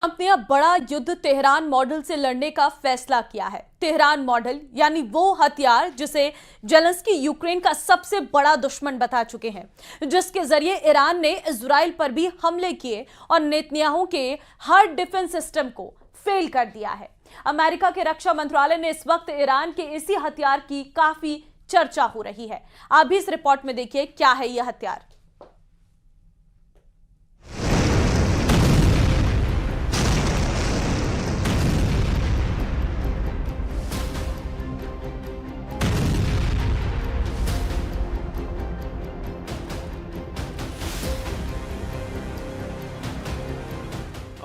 Trump ने अब बड़ा युद्ध तेहरान मॉडल से लड़ने का फैसला किया है। तेहरान मॉडल यानी वो हथियार जिसे जेलेंस्की यूक्रेन का सबसे बड़ा दुश्मन बता चुके हैं, जिसके जरिए ईरान ने इजराइल पर भी हमले किए और नेतन्याहू के हर डिफेंस सिस्टम को फेल कर दिया है। अमेरिका के रक्षा मंत्रालय ने इस वक्त ईरान के इसी हथियार की काफी चर्चा हो रही है। आप भी इस रिपोर्ट में देखिए क्या है यह हथियार।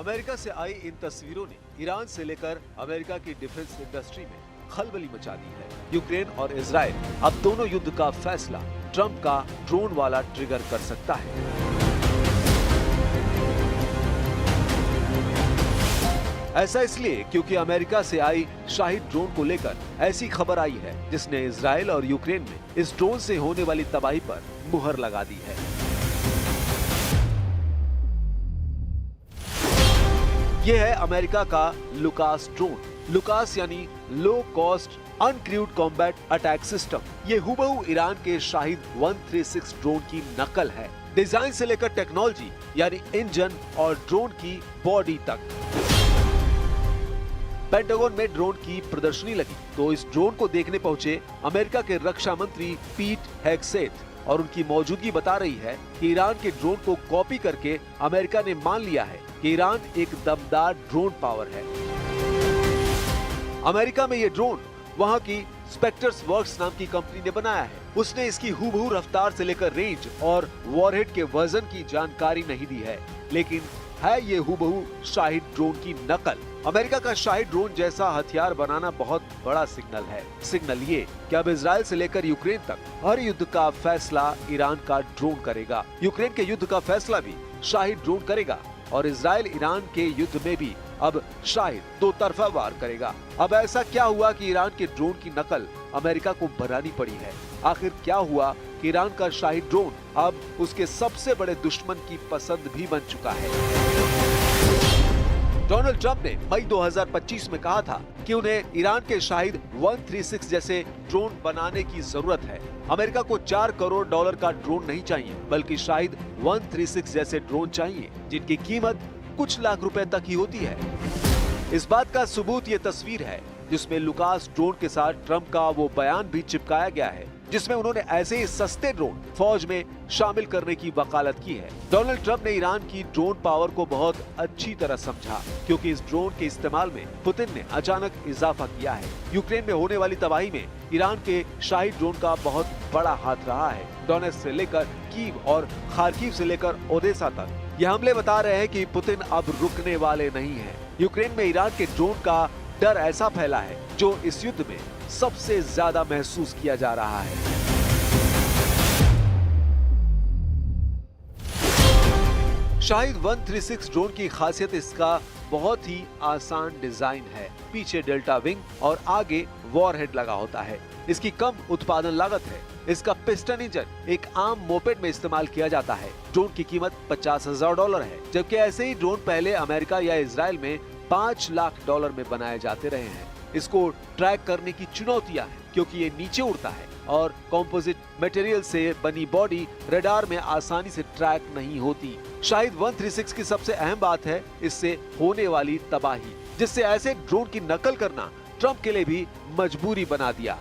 अमेरिका से आई इन तस्वीरों ने ईरान से लेकर अमेरिका की डिफेंस इंडस्ट्री में खलबली मचा दी है। यूक्रेन और इजराइल अब दोनों युद्ध का फैसला ट्रंप का ड्रोन वाला ट्रिगर कर सकता है। ऐसा इसलिए क्योंकि अमेरिका से आई शाहिद ड्रोन को लेकर ऐसी खबर आई है जिसने इजराइल और यूक्रेन में इस ड्रोन से होने वाली तबाही पर मुहर लगा दी है। यह है अमेरिका का लुकास ड्रोन। लुकास यानी low cost uncrewed combat attack system. ये हुबहू ईरान के शाहिद 136 ड्रोन की नकल है। डिजाइन से लेकर टेक्नोलॉजी यानी इंजन और ड्रोन की बॉडी तक। पेंटागन में ड्रोन की प्रदर्शनी लगी तो इस ड्रोन को देखने पहुंचे अमेरिका के रक्षा मंत्री पीट हेगसेथ और उनकी मौजूदगी बता रही है कि ईरान के ड्रोन को कॉपी करके अमेरिका ने मान लिया है कि ईरान एक दमदार ड्रोन पावर है। अमेरिका में ये ड्रोन वहां की स्पेक्टर्स वर्क्स नाम की कंपनी ने बनाया है। उसने इसकी हुबहू रफ्तार से लेकर रेंज और वॉरहेड के वजन की जानकारी नहीं दी है, लेकिन है ये हुबहू शाहिद ड्रोन की नकल। अमेरिका का शाहिद ड्रोन जैसा हथियार बनाना बहुत बड़ा सिग्नल है। सिग्नल ये कि अब इजराइल से लेकर यूक्रेन तक हर युद्ध का फैसला ईरान का ड्रोन करेगा। यूक्रेन के युद्ध का फैसला भी शाहिद ड्रोन करेगा और इजराइल ईरान के युद्ध में भी अब शाहिद दो तरफा वार करेगा। अब ऐसा क्या हुआ कि ईरान के ड्रोन की नकल अमेरिका को बनानी पड़ी है? आखिर क्या हुआ कि ईरान का शाहिद ड्रोन अब उसके सबसे बड़े दुश्मन की पसंद भी बन चुका है? डोनाल्ड ट्रंप ने मई 2025 में कहा था कि उन्हें ईरान के शाहिद 136 जैसे ड्रोन बनाने की जरूरत है। अमेरिका को $4 करोड़ का ड्रोन नहीं चाहिए, बल्कि शाहिद 136 जैसे ड्रोन चाहिए जिनकी कीमत कुछ लाख रुपए तक ही होती है। इस बात का सबूत ये तस्वीर है जिसमें लुकास ड्रोन के साथ ट्रंप का वो बयान भी चिपकाया गया है जिसमें उन्होंने ऐसे ही सस्ते ड्रोन फौज में शामिल करने की वकालत की है। डोनाल्ड ट्रंप ने ईरान की ड्रोन पावर को बहुत अच्छी तरह समझा क्योंकि इस ड्रोन के इस्तेमाल में पुतिन ने अचानक इजाफा किया है। यूक्रेन में होने वाली तबाही में ईरान के शाहिद ड्रोन का बहुत बड़ा हाथ रहा है। डोनेट्स्क से लेकर कीव और खार्किव से लेकर ओदेसा तक ये हमले बता रहे हैं कि पुतिन अब रुकने वाले नहीं है। यूक्रेन में ईरान के ड्रोन का डर ऐसा फैला है जो इस युद्ध में सबसे ज्यादा महसूस किया जा रहा है। शाहिद 136 ड्रोन की खासियत इसका बहुत ही आसान डिजाइन है। पीछे डेल्टा विंग और आगे वॉरहेड लगा होता है। इसकी कम उत्पादन लागत है। इसका पिस्टन इंजन एक आम मोपेड में इस्तेमाल किया जाता है। ड्रोन की कीमत $50,000 है, जबकि ऐसे ही ड्रोन पहले अमेरिका या इजराइल में $5 लाख में बनाए जाते रहे हैं। इसको ट्रैक करने की चुनौतियां हैं क्योंकि ये नीचे उड़ता है और कंपोजिट मटेरियल से बनी बॉडी रडार में आसानी से ट्रैक नहीं होती। शाहिद 136 की सबसे अहम बात है इससे होने वाली तबाही, जिससे ऐसे ड्रोन की नकल करना ट्रंप के लिए भी मजबूरी बना दिया।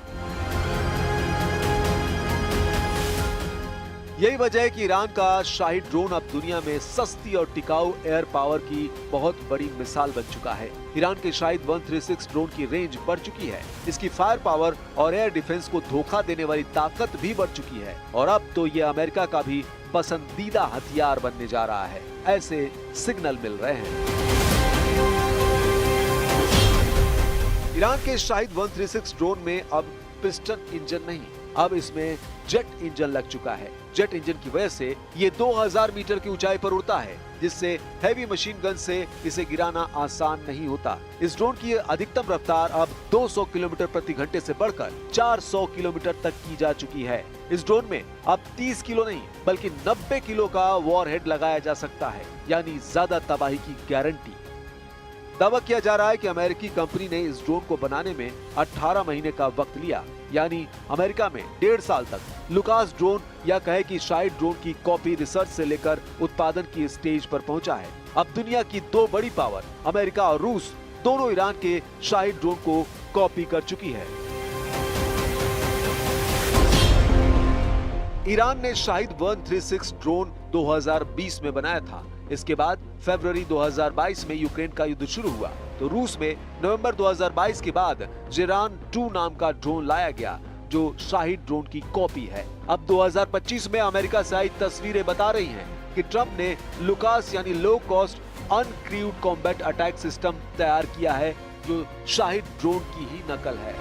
यही वजह है कि ईरान का शाहिद ड्रोन अब दुनिया में सस्ती और टिकाऊ एयर पावर की बहुत बड़ी मिसाल बन चुका है। ईरान के शाहिद 136 ड्रोन की रेंज बढ़ चुकी है। इसकी फायर पावर और एयर डिफेंस को धोखा देने वाली ताकत भी बढ़ चुकी है और अब तो ये अमेरिका का भी पसंदीदा हथियार बनने जा रहा है। ऐसे सिग्नल मिल रहे हैं। ईरान के शाहिद 136 ड्रोन में अब पिस्टन इंजन नहीं, अब इसमें जेट इंजन लग चुका है। जेट इंजन की वजह से ये 2000 मीटर की ऊंचाई पर उड़ता है, जिससे हैवी मशीन गन से इसे गिराना आसान नहीं होता। इस ड्रोन की अधिकतम रफ्तार अब 200 किलोमीटर प्रति घंटे से बढ़कर 400 किलोमीटर तक की जा चुकी है। इस ड्रोन में अब 30 किलो नहीं बल्कि 90 किलो का वॉरहेड लगाया जा सकता है, यानी ज्यादा तबाही की गारंटी। दावा किया जा रहा है कि अमेरिकी कंपनी ने इस ड्रोन को बनाने में 18 महीने का वक्त लिया, यानी अमेरिका में 1.5 साल तक लुकास ड्रोन या कहे कि शाहिद ड्रोन की कॉपी रिसर्च से लेकर उत्पादन की स्टेज पर पहुंचा है। अब दुनिया की दो बड़ी पावर अमेरिका और रूस दोनों ईरान के शाहिद ड्रोन को कॉपी कर चुकी है। ईरान ने शाहिद 136 ड्रोन 2020 में बनाया था। इसके बाद फरवरी 2022 में यूक्रेन का युद्ध शुरू हुआ तो रूस में नवंबर 2022 के बाद जिरान 2 नाम का ड्रोन लाया गया जो शाहिद ड्रोन की कॉपी है। अब 2025 में अमेरिका से आई तस्वीरें बता रही हैं कि ट्रंप ने लुकास यानी low cost uncrewed combat attack system तैयार किया है जो शाहिद ड्रोन की ही नकल है।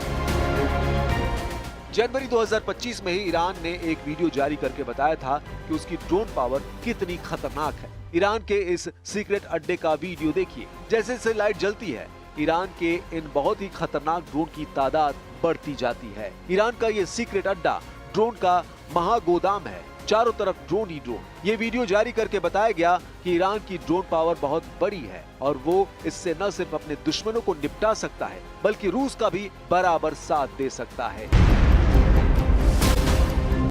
जनवरी 2025 में ही ईरान ने एक वीडियो जारी करके बताया था कि उसकी ड्रोन पावर कितनी खतरनाक है। ईरान के इस सीक्रेट अड्डे का वीडियो देखिए। जैसे जैसे लाइट जलती है ईरान के इन बहुत ही खतरनाक ड्रोन की तादाद बढ़ती जाती है। ईरान का ये सीक्रेट अड्डा ड्रोन का महागोदाम है, चारों तरफ ड्रोन ही ड्रोन। ये वीडियो जारी करके बताया गया कि ईरान की ड्रोन पावर बहुत बड़ी है और वो इससे न सिर्फ अपने दुश्मनों को निपटा सकता है बल्कि रूस का भी बराबर साथ दे सकता है।